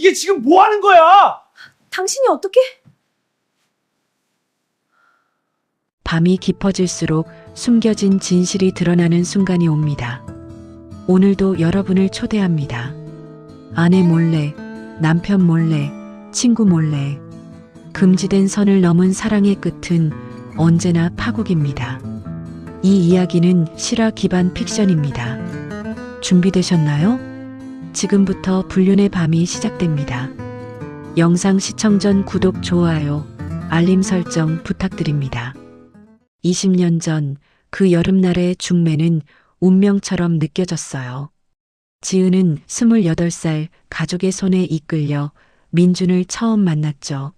이게 지금 뭐 하는 거야? 당신이 어떻게? 밤이 깊어질수록 숨겨진 진실이 드러나는 순간이 옵니다. 오늘도 여러분을 초대합니다. 아내 몰래, 남편 몰래, 친구 몰래. 금지된 선을 넘은 사랑의 끝은 언제나 파국입니다. 이 이야기는 실화 기반 픽션입니다. 준비되셨나요? 지금부터 불륜의 밤이 시작됩니다. 영상 시청 전 구독, 좋아요, 알림 설정 부탁드립니다. 20년 전 그 여름날의 중매는 운명처럼 느껴졌어요. 지은은 28살 가족의 손에 이끌려 민준을 처음 만났죠.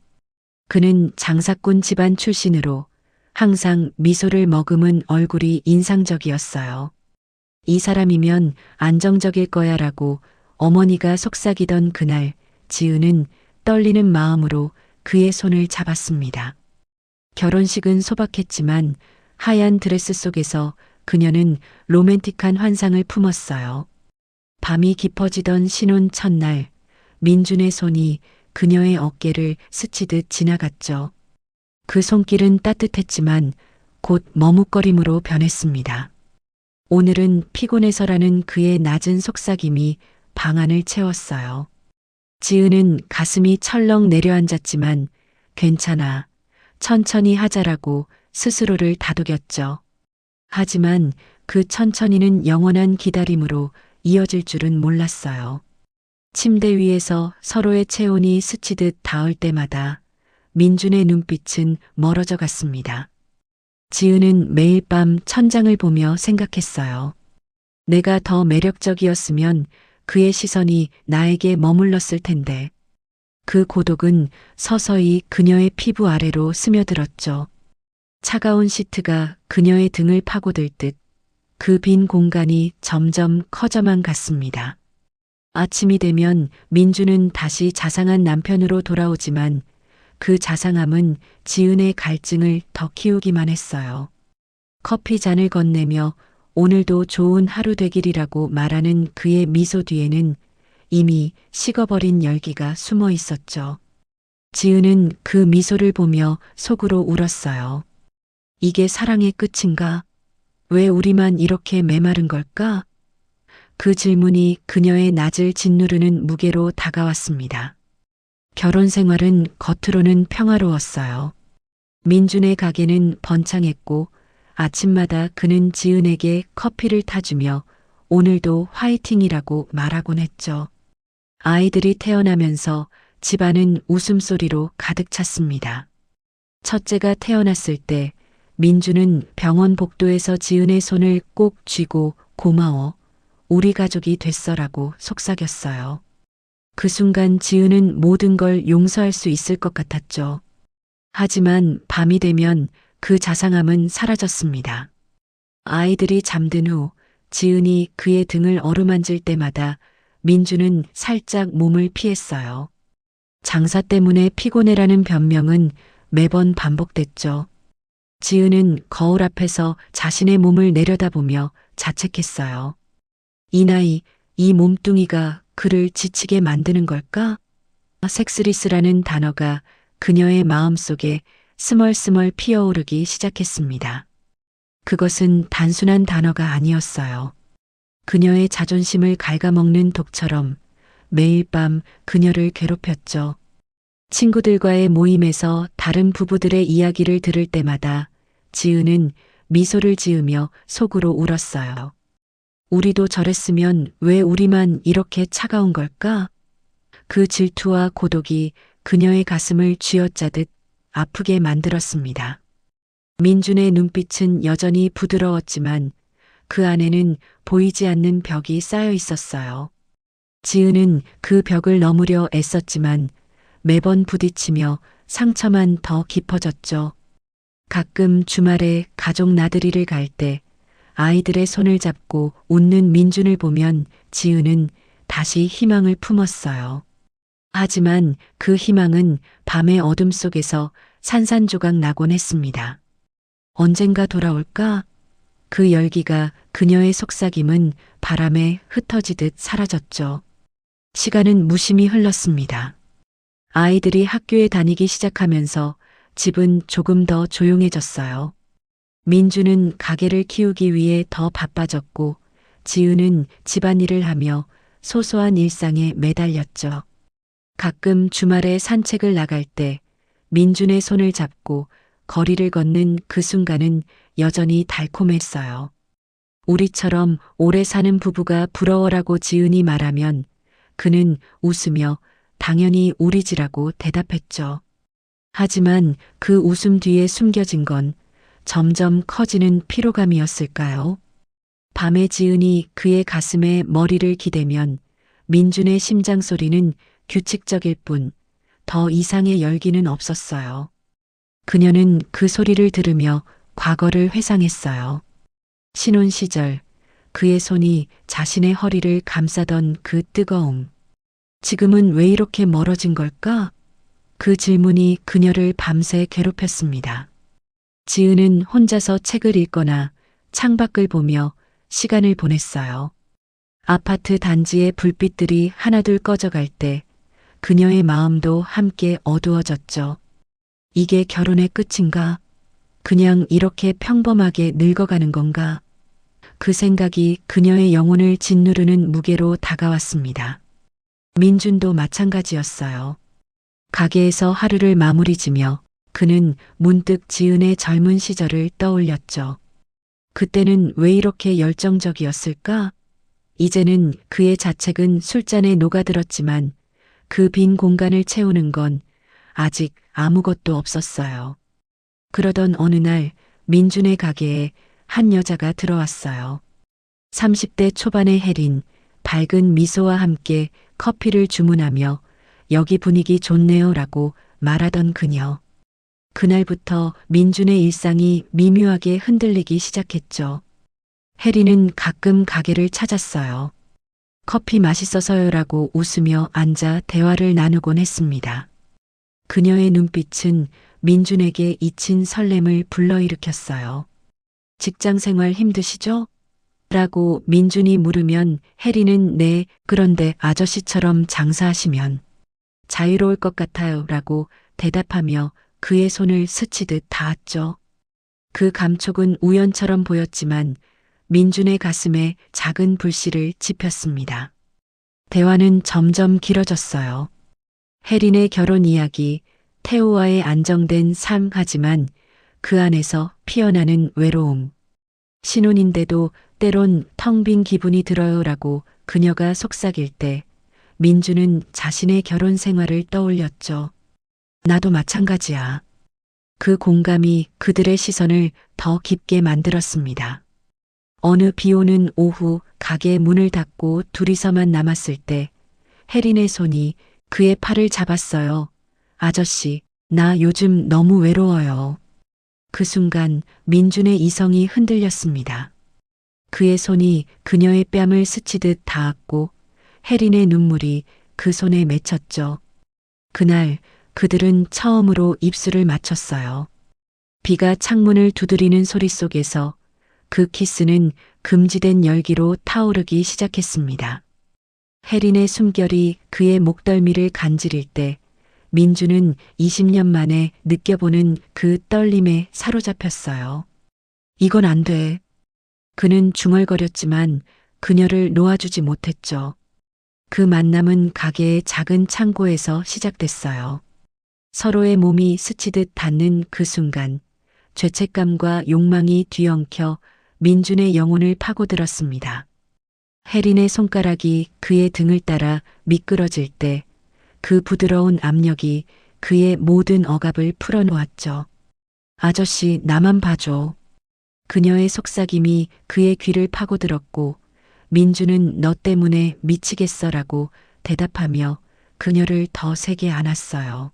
그는 장사꾼 집안 출신으로 항상 미소를 머금은 얼굴이 인상적이었어요. 이 사람이면 안정적일 거야라고 어머니가 속삭이던 그날, 지은은 떨리는 마음으로 그의 손을 잡았습니다. 결혼식은 소박했지만 하얀 드레스 속에서 그녀는 로맨틱한 환상을 품었어요. 밤이 깊어지던 신혼 첫날, 민준의 손이 그녀의 어깨를 스치듯 지나갔죠. 그 손길은 따뜻했지만 곧 머뭇거림으로 변했습니다. 오늘은 피곤해서라는 그의 낮은 속삭임이 방 안을 채웠어요. 지은은 가슴이 철렁 내려앉았지만 괜찮아, 천천히 하자라고 스스로를 다독였죠. 하지만 그 천천히는 영원한 기다림으로 이어질 줄은 몰랐어요. 침대 위에서 서로의 체온이 스치듯 닿을 때마다 민준의 눈빛은 멀어져 갔습니다. 지은은 매일 밤 천장을 보며 생각했어요. 내가 더 매력적이었으면 그의 시선이 나에게 머물렀을 텐데. 그 고독은 서서히 그녀의 피부 아래로 스며들었죠. 차가운 시트가 그녀의 등을 파고들 듯 그 빈 공간이 점점 커져만 갔습니다. 아침이 되면 민주는 다시 자상한 남편으로 돌아오지만 그 자상함은 지은의 갈증을 더 키우기만 했어요. 커피 잔을 건네며 오늘도 좋은 하루 되기리라고 말하는 그의 미소 뒤에는 이미 식어버린 열기가 숨어 있었죠. 지은은 그 미소를 보며 속으로 울었어요. 이게 사랑의 끝인가? 왜 우리만 이렇게 메마른 걸까? 그 질문이 그녀의 낯을 짓누르는 무게로 다가왔습니다. 결혼 생활은 겉으로는 평화로웠어요. 민준의 가게는 번창했고 아침마다 그는 지은에게 커피를 타주며 오늘도 화이팅이라고 말하곤 했죠. 아이들이 태어나면서 집안은 웃음소리로 가득 찼습니다. 첫째가 태어났을 때 민주는 병원 복도에서 지은의 손을 꼭 쥐고 고마워, 우리 가족이 됐어라고 속삭였어요. 그 순간 지은은 모든 걸 용서할 수 있을 것 같았죠. 하지만 밤이 되면 그 자상함은 사라졌습니다. 아이들이 잠든 후 지은이 그의 등을 어루만질 때마다 민주는 살짝 몸을 피했어요. 장사 때문에 피곤해라는 변명은 매번 반복됐죠. 지은은 거울 앞에서 자신의 몸을 내려다보며 자책했어요. 이 나이, 이 몸뚱이가 그를 지치게 만드는 걸까? 섹스리스라는 단어가 그녀의 마음속에 스멀스멀 피어오르기 시작했습니다. 그것은 단순한 단어가 아니었어요. 그녀의 자존심을 갉아먹는 독처럼 매일 밤 그녀를 괴롭혔죠. 친구들과의 모임에서 다른 부부들의 이야기를 들을 때마다 지은은 미소를 지으며 속으로 울었어요. 우리도 저랬으면 왜 우리만 이렇게 차가운 걸까? 그 질투와 고독이 그녀의 가슴을 쥐어짜듯 아프게 만들었습니다. 민준의 눈빛은 여전히 부드러웠지만 그 안에는 보이지 않는 벽이 쌓여 있었어요. 지은은 그 벽을 넘으려 애썼지만 매번 부딪히며 상처만 더 깊어졌죠. 가끔 주말에 가족 나들이를 갈 때 아이들의 손을 잡고 웃는 민준을 보면 지은은 다시 희망을 품었어요. 하지만 그 희망은 밤의 어둠 속에서 산산조각 나곤 했습니다. 언젠가 돌아올까? 그 열기가 그녀의 속삭임은 바람에 흩어지듯 사라졌죠. 시간은 무심히 흘렀습니다. 아이들이 학교에 다니기 시작하면서 집은 조금 더 조용해졌어요. 민주는 가게를 키우기 위해 더 바빠졌고 지은은 집안일을 하며 소소한 일상에 매달렸죠. 가끔 주말에 산책을 나갈 때 민준의 손을 잡고 거리를 걷는 그 순간은 여전히 달콤했어요. 우리처럼 오래 사는 부부가 부러워라고 지은이 말하면 그는 웃으며 당연히 우리지라고 대답했죠. 하지만 그 웃음 뒤에 숨겨진 건 점점 커지는 피로감이었을까요? 밤에 지은이 그의 가슴에 머리를 기대면 민준의 심장 소리는 규칙적일 뿐 더 이상의 열기는 없었어요. 그녀는 그 소리를 들으며 과거를 회상했어요. 신혼 시절 그의 손이 자신의 허리를 감싸던 그 뜨거움. 지금은 왜 이렇게 멀어진 걸까? 그 질문이 그녀를 밤새 괴롭혔습니다. 지은은 혼자서 책을 읽거나 창밖을 보며 시간을 보냈어요. 아파트 단지의 불빛들이 하나둘 꺼져갈 때 그녀의 마음도 함께 어두워졌죠. 이게 결혼의 끝인가? 그냥 이렇게 평범하게 늙어가는 건가? 그 생각이 그녀의 영혼을 짓누르는 무게로 다가왔습니다. 민준도 마찬가지였어요. 가게에서 하루를 마무리 지며 그는 문득 지은의 젊은 시절을 떠올렸죠. 그때는 왜 이렇게 열정적이었을까? 이제는 그의 자책은 술잔에 녹아들었지만 그 빈 공간을 채우는 건 아직 아무것도 없었어요. 그러던 어느 날 민준의 가게에 한 여자가 들어왔어요. 30대 초반의 혜린, 밝은 미소와 함께 커피를 주문하며 여기 분위기 좋네요라고 말하던 그녀. 그날부터 민준의 일상이 미묘하게 흔들리기 시작했죠. 혜린은 가끔 가게를 찾았어요. 커피 맛있어서요라고 웃으며 앉아 대화를 나누곤 했습니다. 그녀의 눈빛은 민준에게 잊힌 설렘을 불러일으켰어요. 직장 생활 힘드시죠? 라고 민준이 물으면 혜린은 네, 그런데 아저씨처럼 장사하시면 자유로울 것 같아요 라고 대답하며 그의 손을 스치듯 닿았죠. 그 감촉은 우연처럼 보였지만 민준의 가슴에 작은 불씨를 지폈습니다. 대화는 점점 길어졌어요. 혜린의 결혼 이야기, 태호와의 안정된 삶 하지만 그 안에서 피어나는 외로움. 신혼인데도 때론 텅 빈 기분이 들어요라고 그녀가 속삭일 때 민주는 자신의 결혼 생활을 떠올렸죠. 나도 마찬가지야. 그 공감이 그들의 시선을 더 깊게 만들었습니다. 어느 비 오는 오후 가게 문을 닫고 둘이서만 남았을 때 혜린의 손이 그의 팔을 잡았어요. 아저씨, 나 요즘 너무 외로워요. 그 순간 민준의 이성이 흔들렸습니다. 그의 손이 그녀의 뺨을 스치듯 닿았고 혜린의 눈물이 그 손에 맺혔죠. 그날 그들은 처음으로 입술을 맞췄어요. 비가 창문을 두드리는 소리 속에서 그 키스는 금지된 열기로 타오르기 시작했습니다. 혜린의 숨결이 그의 목덜미를 간지릴 때 민주는 20년 만에 느껴보는 그 떨림에 사로잡혔어요. 이건 안 돼. 그는 중얼거렸지만 그녀를 놓아주지 못했죠. 그 만남은 가게의 작은 창고에서 시작됐어요. 서로의 몸이 스치듯 닿는 그 순간 죄책감과 욕망이 뒤엉켜 민준의 영혼을 파고들었습니다. 혜린의 손가락이 그의 등을 따라 미끄러질 때 그 부드러운 압력이 그의 모든 억압을 풀어놓았죠. 아저씨, 나만 봐줘. 그녀의 속삭임이 그의 귀를 파고들었고 민주는 너 때문에 미치겠어라고 대답하며 그녀를 더 세게 안았어요.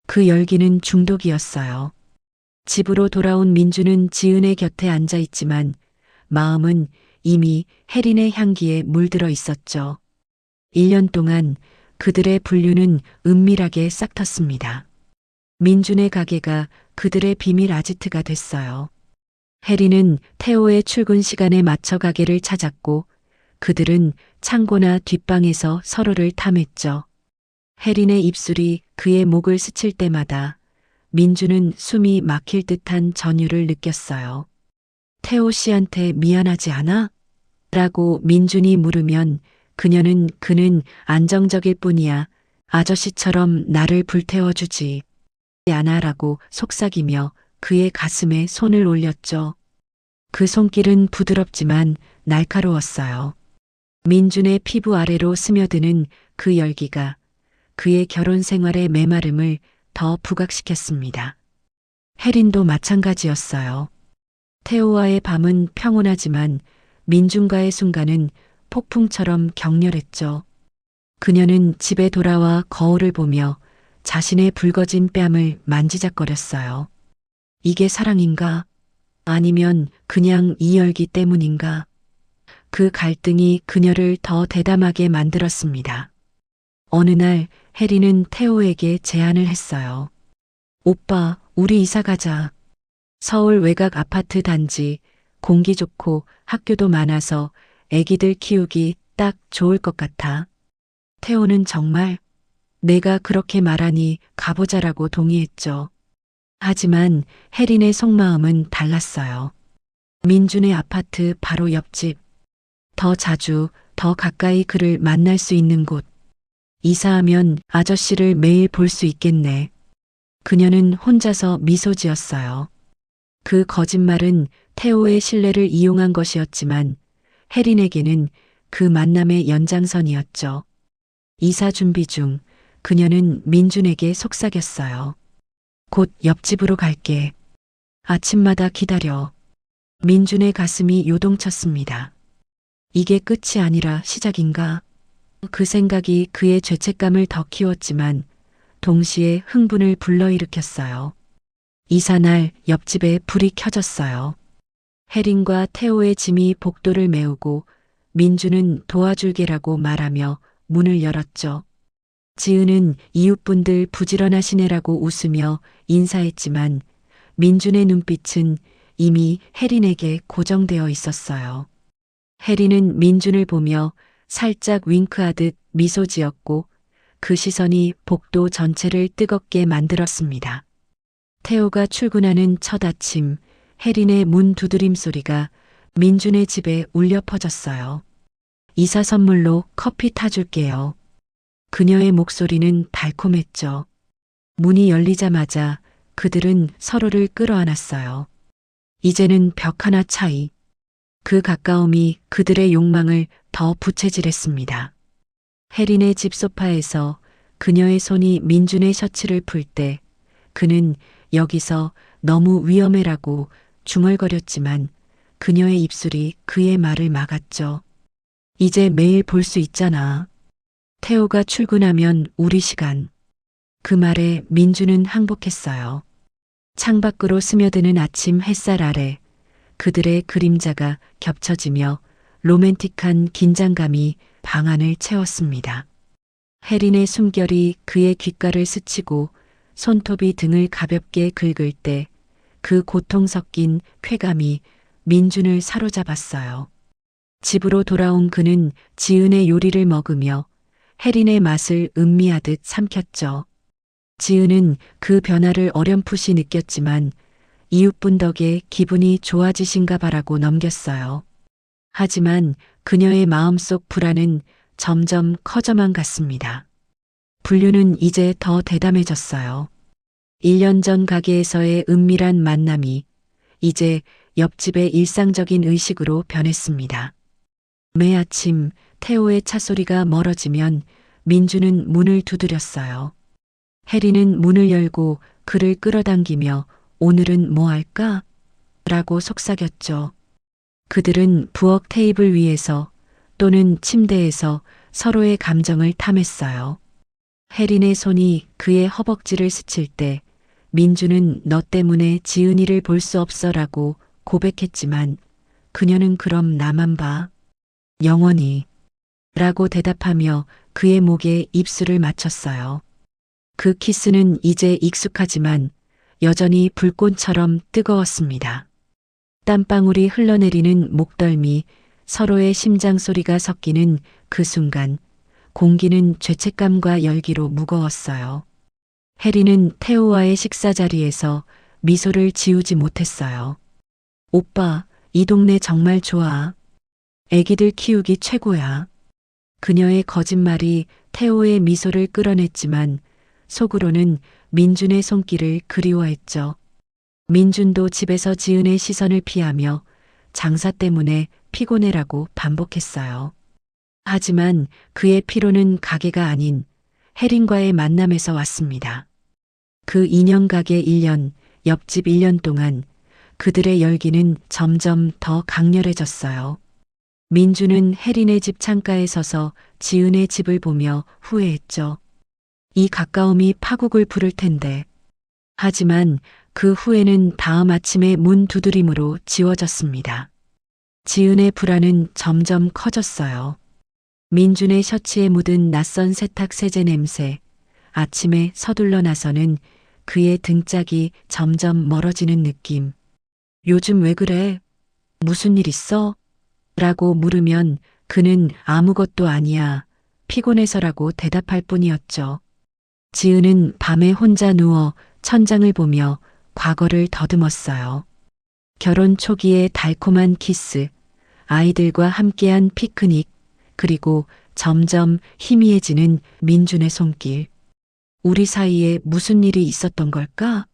그 열기는 중독이었어요. 집으로 돌아온 민주는 지은의 곁에 앉아 있지만 마음은 이미 혜린의 향기에 물들어 있었죠. 1년 동안 그들의 분류는 은밀하게 싹텄습니다. 민준의 가게가 그들의 비밀 아지트가 됐어요. 혜린은 태호의 출근 시간에 맞춰 가게를 찾았고 그들은 창고나 뒷방에서 서로를 탐했죠. 혜린의 입술이 그의 목을 스칠 때마다 민주는 숨이 막힐 듯한 전율을 느꼈어요. 태호 씨한테 미안하지 않아? 라고 민준이 물으면 그는 안정적일 뿐이야. 아저씨처럼 나를 불태워주지 않아라고 속삭이며 그의 가슴에 손을 올렸죠. 그 손길은 부드럽지만 날카로웠어요. 민준의 피부 아래로 스며드는 그 열기가 그의 결혼 생활의 메마름을 더 부각시켰습니다. 혜린도 마찬가지였어요. 태호와의 밤은 평온하지만 민준과의 순간은 폭풍처럼 격렬했죠. 그녀는 집에 돌아와 거울을 보며 자신의 붉어진 뺨을 만지작거렸어요. 이게 사랑인가? 아니면 그냥 이 열기 때문인가? 그 갈등이 그녀를 더 대담하게 만들었습니다. 어느 날 혜리는 태호에게 제안을 했어요. 오빠, 우리 이사 가자. 서울 외곽 아파트 단지, 공기 좋고 학교도 많아서 애기들 키우기 딱 좋을 것 같아. 태호는 정말 내가 그렇게 말하니 가보자라고 동의했죠. 하지만 혜린의 속마음은 달랐어요. 민준의 아파트 바로 옆집. 더 자주, 더 가까이 그를 만날 수 있는 곳. 이사하면 아저씨를 매일 볼 수 있겠네. 그녀는 혼자서 미소 지었어요. 그 거짓말은 태호의 신뢰를 이용한 것이었지만 혜린에게는 그 만남의 연장선이었죠. 이사 준비 중 그녀는 민준에게 속삭였어요. 곧 옆집으로 갈게. 아침마다 기다려. 민준의 가슴이 요동쳤습니다. 이게 끝이 아니라 시작인가? 그 생각이 그의 죄책감을 더 키웠지만 동시에 흥분을 불러일으켰어요. 이사날 옆집에 불이 켜졌어요. 혜린과 태호의 짐이 복도를 메우고 민주는 도와줄게라고 말하며 문을 열었죠. 지은은 이웃분들 부지런하시네라고 웃으며 인사했지만 민준의 눈빛은 이미 혜린에게 고정되어 있었어요. 혜린은 민준을 보며 살짝 윙크하듯 미소 지었고 그 시선이 복도 전체를 뜨겁게 만들었습니다. 태호가 출근하는 첫 아침, 혜린의 문 두드림 소리가 민준의 집에 울려 퍼졌어요. 이사 선물로 커피 타줄게요. 그녀의 목소리는 달콤했죠. 문이 열리자마자 그들은 서로를 끌어안았어요. 이제는 벽 하나 차이. 그 가까움이 그들의 욕망을 더 부채질했습니다. 혜린의 집 소파에서 그녀의 손이 민준의 셔츠를 풀 때 그는 여기서 너무 위험해라고 중얼거렸지만 그녀의 입술이 그의 말을 막았죠. 이제 매일 볼 수 있잖아. 태호가 출근하면 우리 시간. 그 말에 민준은 항복했어요. 창밖으로 스며드는 아침 햇살 아래 그들의 그림자가 겹쳐지며 로맨틱한 긴장감이 방 안을 채웠습니다. 혜린의 숨결이 그의 귓가를 스치고 손톱이 등을 가볍게 긁을 때 그 고통 섞인 쾌감이 민준을 사로잡았어요. 집으로 돌아온 그는 지은의 요리를 먹으며 혜린의 맛을 음미하듯 삼켰죠. 지은은 그 변화를 어렴풋이 느꼈지만 이웃분 덕에 기분이 좋아지신가 바라고 넘겼어요. 하지만 그녀의 마음속 불안은 점점 커져만 갔습니다. 분류는 이제 더 대담해졌어요. 1년 전 가게에서의 은밀한 만남이 이제 옆집의 일상적인 의식으로 변했습니다. 매 아침 태호의 차 소리가 멀어지면 민주는 문을 두드렸어요. 혜리는 문을 열고 그를 끌어당기며 오늘은 뭐 할까? 라고 속삭였죠. 그들은 부엌 테이블 위에서 또는 침대에서 서로의 감정을 탐했어요. 혜린의 손이 그의 허벅지를 스칠 때 민주는 너 때문에 지은이를 볼 수 없어라고 고백했지만 그녀는 그럼 나만 봐. 영원히. 라고 대답하며 그의 목에 입술을 맞췄어요. 그 키스는 이제 익숙하지만 여전히 불꽃처럼 뜨거웠습니다. 땀방울이 흘러내리는 목덜미, 서로의 심장 소리가 섞이는 그 순간 공기는 죄책감과 열기로 무거웠어요. 해리는 태호와의 식사 자리에서 미소를 지우지 못했어요. 오빠, 이 동네 정말 좋아. 애기들 키우기 최고야. 그녀의 거짓말이 태호의 미소를 끌어냈지만 속으로는 민준의 손길을 그리워했죠. 민준도 집에서 지은의 시선을 피하며 장사 때문에 피곤해라고 반복했어요. 하지만 그의 피로는 가게가 아닌 혜린과의 만남에서 왔습니다. 그 2년 가게 1년, 옆집 1년 동안 그들의 열기는 점점 더 강렬해졌어요. 민주는 혜린의 집 창가에 서서 지은의 집을 보며 후회했죠. 이 가까움이 파국을 부를 텐데. 하지만 그 후회는 다음 아침의 문 두드림으로 지워졌습니다. 지은의 불안은 점점 커졌어요. 민준의 셔츠에 묻은 낯선 세탁 세제 냄새, 아침에 서둘러 나서는 그의 등짝이 점점 멀어지는 느낌. 요즘 왜 그래? 무슨 일 있어? 라고 물으면 그는 아무것도 아니야. 피곤해서라고 대답할 뿐이었죠. 지은은 밤에 혼자 누워 천장을 보며 과거를 더듬었어요. 결혼 초기의 달콤한 키스, 아이들과 함께한 피크닉, 그리고 점점 희미해지는 민준의 손길. 우리 사이에 무슨 일이 있었던 걸까?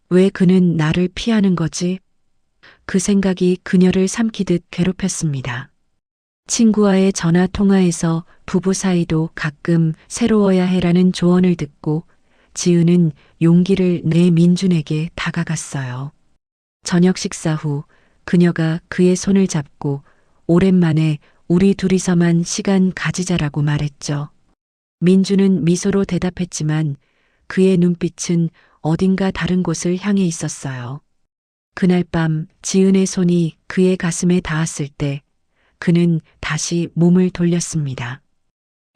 왜 그는 나를 피하는 거지? 그 생각이 그녀를 삼키듯 괴롭혔습니다. 친구와의 전화 통화에서 부부 사이도 가끔 새로워야 해라는 조언을 듣고 지은은 용기를 내 민준에게 다가갔어요. 저녁 식사 후 그녀가 그의 손을 잡고 오랜만에 우리 둘이서만 시간 가지자라고 말했죠. 민준은 미소로 대답했지만 그의 눈빛은 어딘가 다른 곳을 향해 있었어요. 그날 밤 지은의 손이 그의 가슴에 닿았을 때 그는 다시 몸을 돌렸습니다.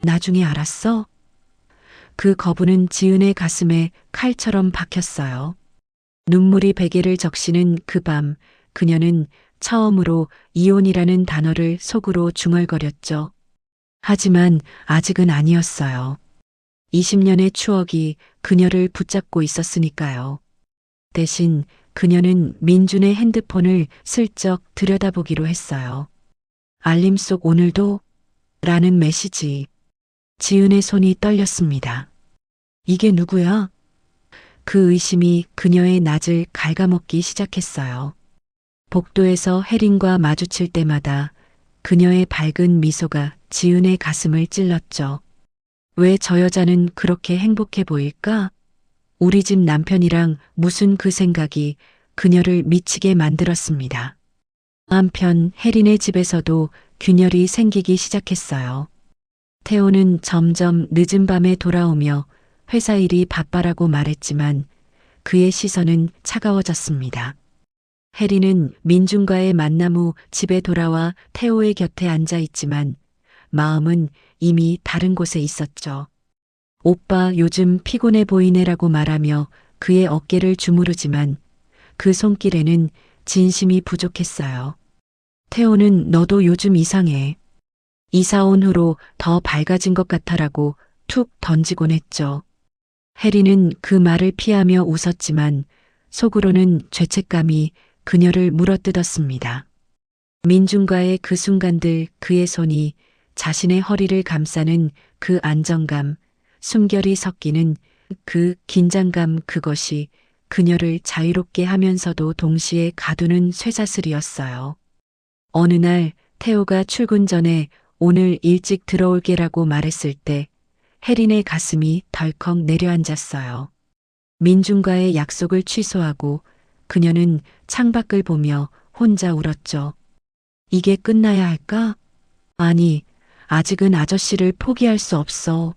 나중에 알았어? 그 거부는 지은의 가슴에 칼처럼 박혔어요. 눈물이 베개를 적시는 그 밤 그녀는 처음으로 이혼이라는 단어를 속으로 중얼거렸죠. 하지만 아직은 아니었어요. 20년의 추억이 그녀를 붙잡고 있었으니까요. 대신 그녀는 민준의 핸드폰을 슬쩍 들여다보기로 했어요. 알림 속 오늘도? 라는 메시지. 지은의 손이 떨렸습니다. 이게 누구야? 그 의심이 그녀의 낮을 갉아먹기 시작했어요. 복도에서 혜린과 마주칠 때마다 그녀의 밝은 미소가 지은의 가슴을 찔렀죠. 왜 저 여자는 그렇게 행복해 보일까? 우리 집 남편이랑 무슨 그 생각이 그녀를 미치게 만들었습니다. 한편 혜린의 집에서도 균열이 생기기 시작했어요. 태호는 점점 늦은 밤에 돌아오며 회사 일이 바빠라고 말했지만 그의 시선은 차가워졌습니다. 혜린은 민준과의 만남 후 집에 돌아와 태호의 곁에 앉아 있지만 마음은 이미 다른 곳에 있었죠. 오빠 요즘 피곤해 보이네라고 말하며 그의 어깨를 주무르지만 그 손길에는 진심이 부족했어요. 태호는 너도 요즘 이상해. 이사 온 후로 더 밝아진 것 같아라고 툭 던지곤 했죠. 혜리는 그 말을 피하며 웃었지만 속으로는 죄책감이 그녀를 물어뜯었습니다. 민준과의 그 순간들 그의 손이 자신의 허리를 감싸는 그 안정감, 숨결이 섞이는 그 긴장감 그것이 그녀를 자유롭게 하면서도 동시에 가두는 쇠사슬이었어요. 어느 날 태호가 출근 전에 오늘 일찍 들어올게라고 말했을 때 혜린의 가슴이 덜컥 내려앉았어요. 민준과의 약속을 취소하고 그녀는 창밖을 보며 혼자 울었죠. 이게 끝나야 할까? 아니, 아직은 아저씨를 포기할 수 없어.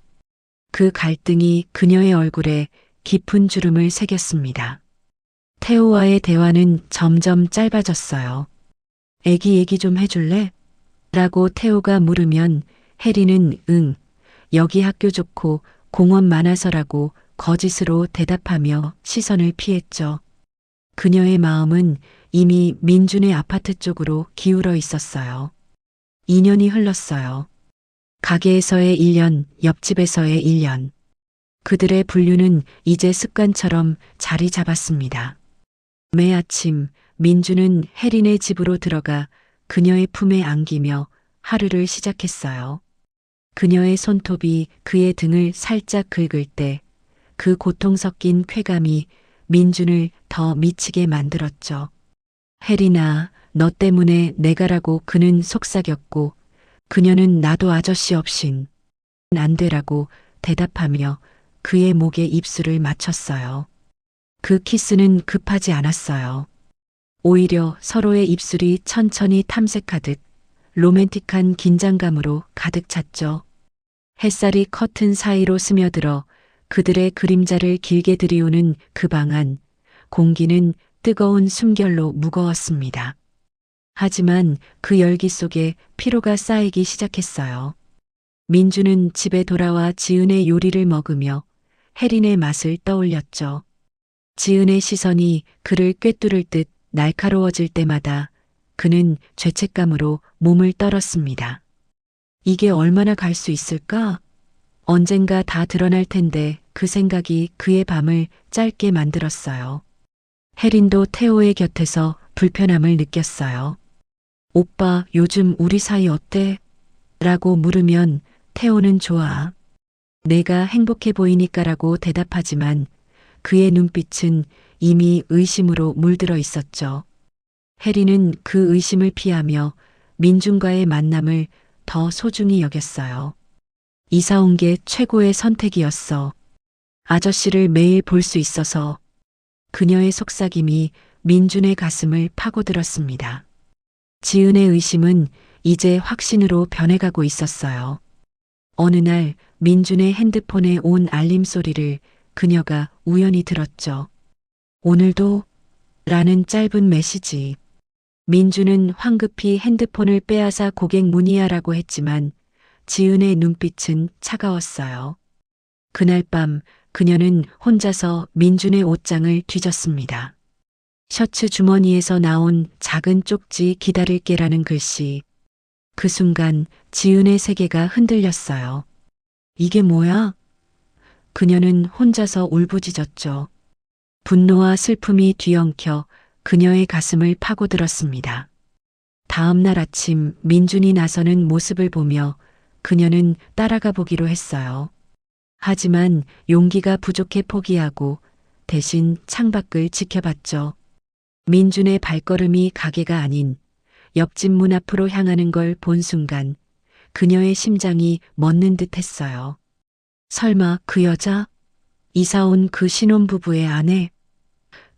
그 갈등이 그녀의 얼굴에 깊은 주름을 새겼습니다. 태호와의 대화는 점점 짧아졌어요. 애기 얘기 좀 해줄래? 라고 태호가 물으면 혜리는 응, 여기 학교 좋고 공원 많아서라고 거짓으로 대답하며 시선을 피했죠. 그녀의 마음은 이미 민준의 아파트 쪽으로 기울어 있었어요. 2년이 흘렀어요. 가게에서의 1년, 옆집에서의 1년. 그들의 분류는 이제 습관처럼 자리 잡았습니다. 매 아침 민주는 혜린의 집으로 들어가 그녀의 품에 안기며 하루를 시작했어요. 그녀의 손톱이 그의 등을 살짝 긁을 때 그 고통 섞인 쾌감이 민준을 더 미치게 만들었죠. 혜린아, 너 때문에 내가라고 그는 속삭였고 그녀는 나도 아저씨 없인 안 되라고 대답하며 그의 목에 입술을 맞췄어요. 그 키스는 급하지 않았어요. 오히려 서로의 입술이 천천히 탐색하듯 로맨틱한 긴장감으로 가득 찼죠. 햇살이 커튼 사이로 스며들어 그들의 그림자를 길게 들이우는 그 방 안, 공기는 뜨거운 숨결로 무거웠습니다. 하지만 그 열기 속에 피로가 쌓이기 시작했어요. 민주는 집에 돌아와 지은의 요리를 먹으며 혜린의 맛을 떠올렸죠. 지은의 시선이 그를 꿰뚫을 듯 날카로워질 때마다 그는 죄책감으로 몸을 떨었습니다. 이게 얼마나 갈 수 있을까? 언젠가 다 드러날 텐데 그 생각이 그의 밤을 짧게 만들었어요. 혜린도 태호의 곁에서 불편함을 느꼈어요. 오빠, 요즘 우리 사이 어때? 라고 물으면 태호는 좋아. 내가 행복해 보이니까라고 대답하지만 그의 눈빛은 이미 의심으로 물들어 있었죠. 혜린은 그 의심을 피하며 민준과의 만남을 더 소중히 여겼어요. 이사 온 게 최고의 선택이었어. 아저씨를 매일 볼 수 있어서. 그녀의 속삭임이 민준의 가슴을 파고들었습니다. 지은의 의심은 이제 확신으로 변해가고 있었어요. 어느 날 민준의 핸드폰에 온 알림 소리를 그녀가 우연히 들었죠. 오늘도? 라는 짧은 메시지. 민준은 황급히 핸드폰을 빼앗아 고객 문의하라고 했지만 지은의 눈빛은 차가웠어요. 그날 밤 그녀는 혼자서 민준의 옷장을 뒤졌습니다. 셔츠 주머니에서 나온 작은 쪽지 기다릴게라는 글씨. 그 순간 지은의 세계가 흔들렸어요. 이게 뭐야? 그녀는 혼자서 울부짖었죠. 분노와 슬픔이 뒤엉켜 그녀의 가슴을 파고들었습니다. 다음 날 아침 민준이 나서는 모습을 보며 그녀는 따라가 보기로 했어요. 하지만 용기가 부족해 포기하고 대신 창밖을 지켜봤죠. 민준의 발걸음이 가게가 아닌 옆집 문 앞으로 향하는 걸 본 순간 그녀의 심장이 멎는 듯 했어요. 설마 그 여자? 이사 온 그 신혼부부의 아내?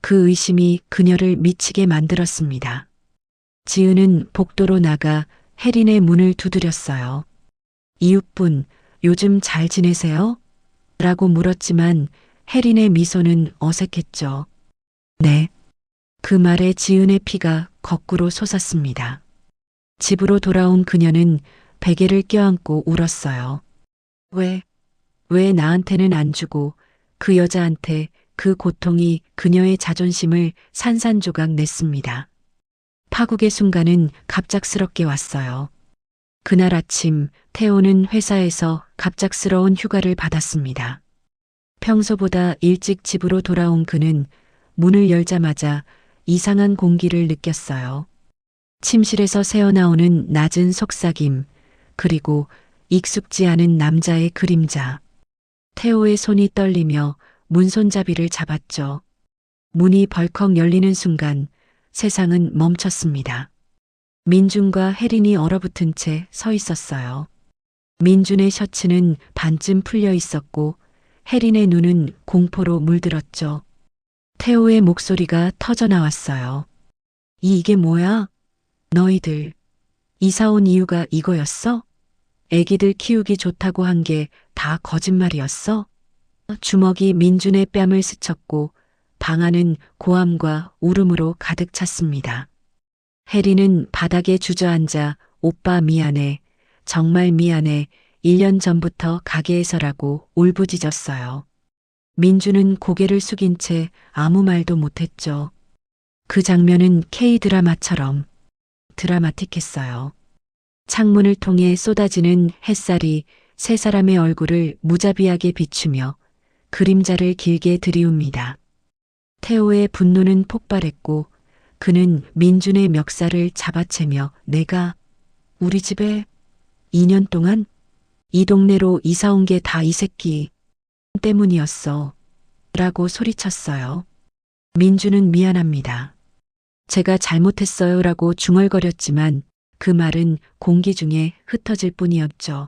그 의심이 그녀를 미치게 만들었습니다. 지은은 복도로 나가 혜린의 문을 두드렸어요. 이웃분, 요즘 잘 지내세요? 라고 물었지만 혜린의 미소는 어색했죠. 네. 그 말에 지은의 피가 거꾸로 솟았습니다. 집으로 돌아온 그녀는 베개를 껴안고 울었어요. 왜 나한테는 안 주고 그 여자한테 그 고통이 그녀의 자존심을 산산조각 냈습니다. 파국의 순간은 갑작스럽게 왔어요. 그날 아침 태호는 회사에서 갑작스러운 휴가를 받았습니다. 평소보다 일찍 집으로 돌아온 그는 문을 열자마자 이상한 공기를 느꼈어요. 침실에서 새어나오는 낮은 속삭임, 그리고 익숙지 않은 남자의 그림자. 태호의 손이 떨리며 문손잡이를 잡았죠. 문이 벌컥 열리는 순간 세상은 멈췄습니다. 민준과 혜린이 얼어붙은 채 서 있었어요. 민준의 셔츠는 반쯤 풀려 있었고 혜린의 눈은 공포로 물들었죠. 태호의 목소리가 터져 나왔어요. 이게 뭐야? 너희들 이사 온 이유가 이거였어? 애기들 키우기 좋다고 한 게 다 거짓말이었어? 주먹이 민준의 뺨을 스쳤고 방 안은 고함과 울음으로 가득 찼습니다. 혜린은 바닥에 주저앉아 오빠 미안해, 정말 미안해, 1년 전부터 가게에서라고 울부짖었어요. 민준은 고개를 숙인 채 아무 말도 못했죠. 그 장면은 K 드라마처럼 드라마틱했어요. 창문을 통해 쏟아지는 햇살이 세 사람의 얼굴을 무자비하게 비추며 그림자를 길게 들이웁니다. 태호의 분노는 폭발했고 그는 민준의 멱살을 잡아채며 내가 우리 집에 2년 동안 이 동네로 이사 온 게 다 이 새끼 때문이었어. 라고 소리쳤어요. 민준은 미안합니다. 제가 잘못했어요. 라고 중얼거렸지만 그 말은 공기 중에 흩어질 뿐이었죠.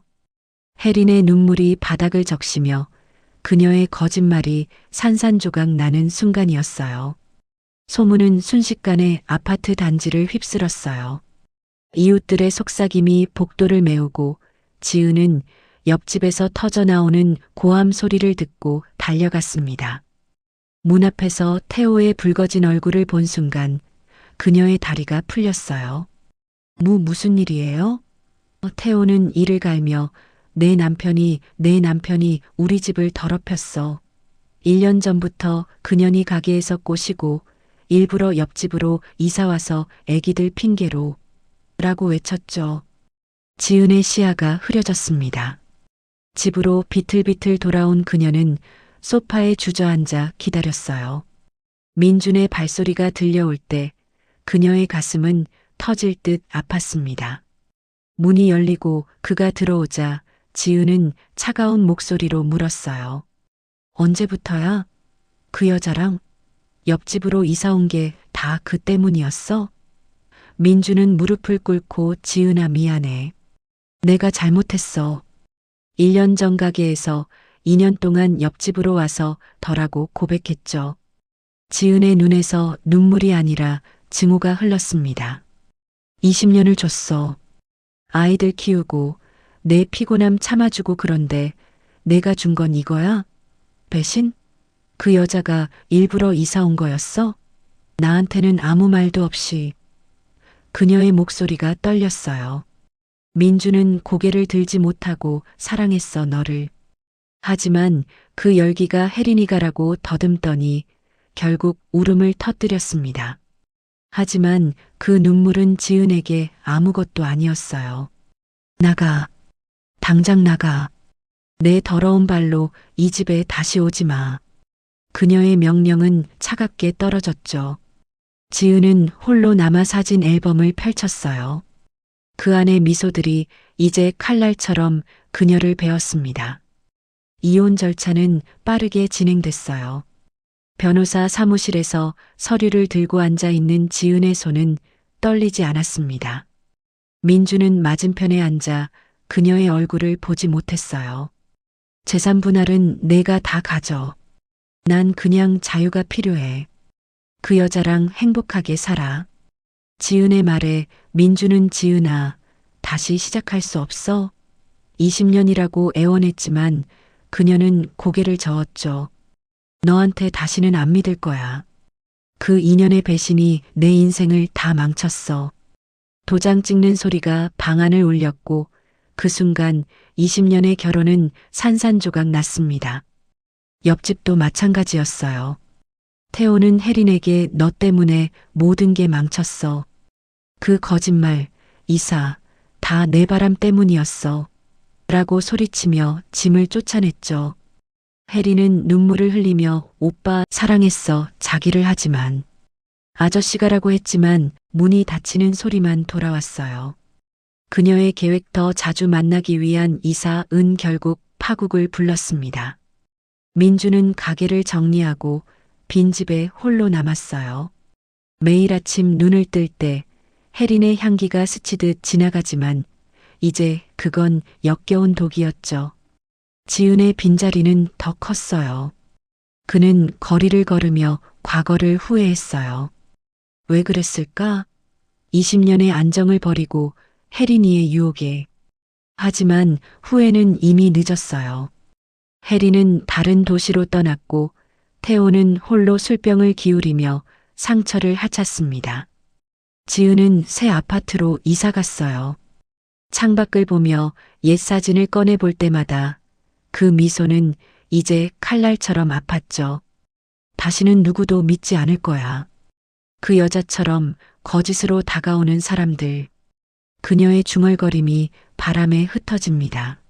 혜린의 눈물이 바닥을 적시며 그녀의 거짓말이 산산조각 나는 순간이었어요. 소문은 순식간에 아파트 단지를 휩쓸었어요. 이웃들의 속삭임이 복도를 메우고 지은은 옆집에서 터져나오는 고함 소리를 듣고 달려갔습니다. 문 앞에서 태호의 붉어진 얼굴을 본 순간 그녀의 다리가 풀렸어요. 무슨 일이에요? 태호는 이를 갈며 내 남편이 우리 집을 더럽혔어. 1년 전부터 그년이 가게에서 꼬시고 일부러 옆집으로 이사와서 애기들 핑계로 라고 외쳤죠. 지은의 시야가 흐려졌습니다. 집으로 비틀비틀 돌아온 그녀는 소파에 주저앉아 기다렸어요. 민준의 발소리가 들려올 때 그녀의 가슴은 터질 듯 아팠습니다. 문이 열리고 그가 들어오자 지은은 차가운 목소리로 물었어요. 언제부터야? 그 여자랑 옆집으로 이사 온 게 다 그 때문이었어? 민준은 무릎을 꿇고 지은아 미안해. 내가 잘못했어. 1년 전 가게에서 2년 동안 옆집으로 와서 더라고 고백했죠. 지은의 눈에서 눈물이 아니라 증오가 흘렀습니다. 20년을 줬어. 아이들 키우고 내 피곤함 참아주고 그런데 내가 준 건 이거야? 배신? 그 여자가 일부러 이사 온 거였어? 나한테는 아무 말도 없이. 그녀의 목소리가 떨렸어요. 민주는 고개를 들지 못하고 사랑했어 너를. 하지만 그 열기가 혜린이가라고 더듬더니 결국 울음을 터뜨렸습니다. 하지만 그 눈물은 지은에게 아무것도 아니었어요. 나가. 당장 나가. 내 더러운 발로 이 집에 다시 오지 마. 그녀의 명령은 차갑게 떨어졌죠. 지은은 홀로 남아 사진 앨범을 펼쳤어요. 그 안의 미소들이 이제 칼날처럼 그녀를 베었습니다. 이혼 절차는 빠르게 진행됐어요. 변호사 사무실에서 서류를 들고 앉아 있는 지은의 손은 떨리지 않았습니다. 민주는 맞은편에 앉아 그녀의 얼굴을 보지 못했어요. 재산 분할은 내가 다 가져. 난 그냥 자유가 필요해. 그 여자랑 행복하게 살아. 지은의 말에 민주는 지은아, 다시 시작할 수 없어? 20년이라고 애원했지만 그녀는 고개를 저었죠. 너한테 다시는 안 믿을 거야. 그 2년의 배신이 내 인생을 다 망쳤어. 도장 찍는 소리가 방 안을 울렸고 그 순간 20년의 결혼은 산산조각 났습니다. 옆집도 마찬가지였어요. 태호는 혜린에게 너 때문에 모든 게 망쳤어. 그 거짓말, 이사, 다 내 바람 때문이었어. 라고 소리치며 짐을 쫓아냈죠. 혜린은 눈물을 흘리며 오빠 사랑했어 자기를 하지만. 아저씨가라고 했지만 문이 닫히는 소리만 돌아왔어요. 그녀의 계획 더 자주 만나기 위한 이사은 결국 파국을 불렀습니다. 민주는 가게를 정리하고 빈집에 홀로 남았어요. 매일 아침 눈을 뜰 때 혜린의 향기가 스치듯 지나가지만 이제 그건 역겨운 독이었죠. 지은의 빈자리는 더 컸어요. 그는 거리를 걸으며 과거를 후회했어요. 왜 그랬을까? 20년의 안정을 버리고 혜린이의 유혹에. 하지만 후회는 이미 늦었어요. 혜린은 다른 도시로 떠났고 태호는 홀로 술병을 기울이며 상처를 하찼습니다. 지은은 새 아파트로 이사 갔어요. 창밖을 보며 옛 사진을 꺼내 볼 때마다 그 미소는 이제 칼날처럼 아팠죠. 다시는 누구도 믿지 않을 거야. 그 여자처럼 거짓으로 다가오는 사람들. 그녀의 중얼거림이 바람에 흩어집니다.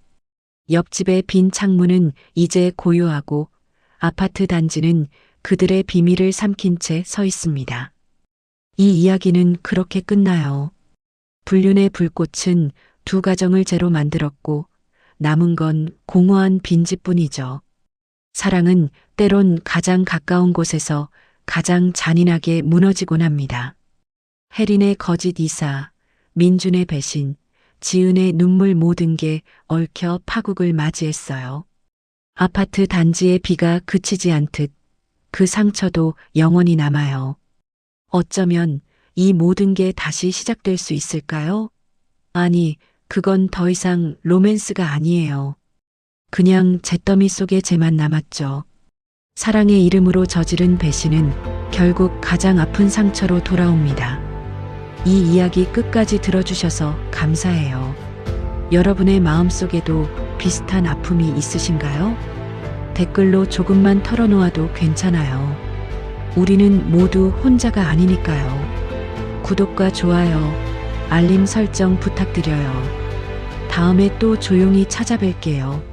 옆집의 빈 창문은 이제 고요하고 아파트 단지는 그들의 비밀을 삼킨 채 서 있습니다. 이 이야기는 그렇게 끝나요. 불륜의 불꽃은 두 가정을 재로 만들었고 남은 건 공허한 빈집뿐이죠. 사랑은 때론 가장 가까운 곳에서 가장 잔인하게 무너지곤 합니다. 혜린의 거짓 이사, 민준의 배신, 지은의 눈물 모든 게 얽혀 파국을 맞이했어요. 아파트 단지의 비가 그치지 않듯 그 상처도 영원히 남아요. 어쩌면 이 모든 게 다시 시작될 수 있을까요? 아니, 그건 더 이상 로맨스가 아니에요. 그냥 잿더미 속에 쟤만 남았죠. 사랑의 이름으로 저지른 배신은 결국 가장 아픈 상처로 돌아옵니다. 이 이야기 끝까지 들어주셔서 감사해요. 여러분의 마음속에도 비슷한 아픔이 있으신가요? 댓글로 조금만 털어놓아도 괜찮아요. 우리는 모두 혼자가 아니니까요. 구독과 좋아요, 알림 설정 부탁드려요. 다음에 또 조용히 찾아뵐게요.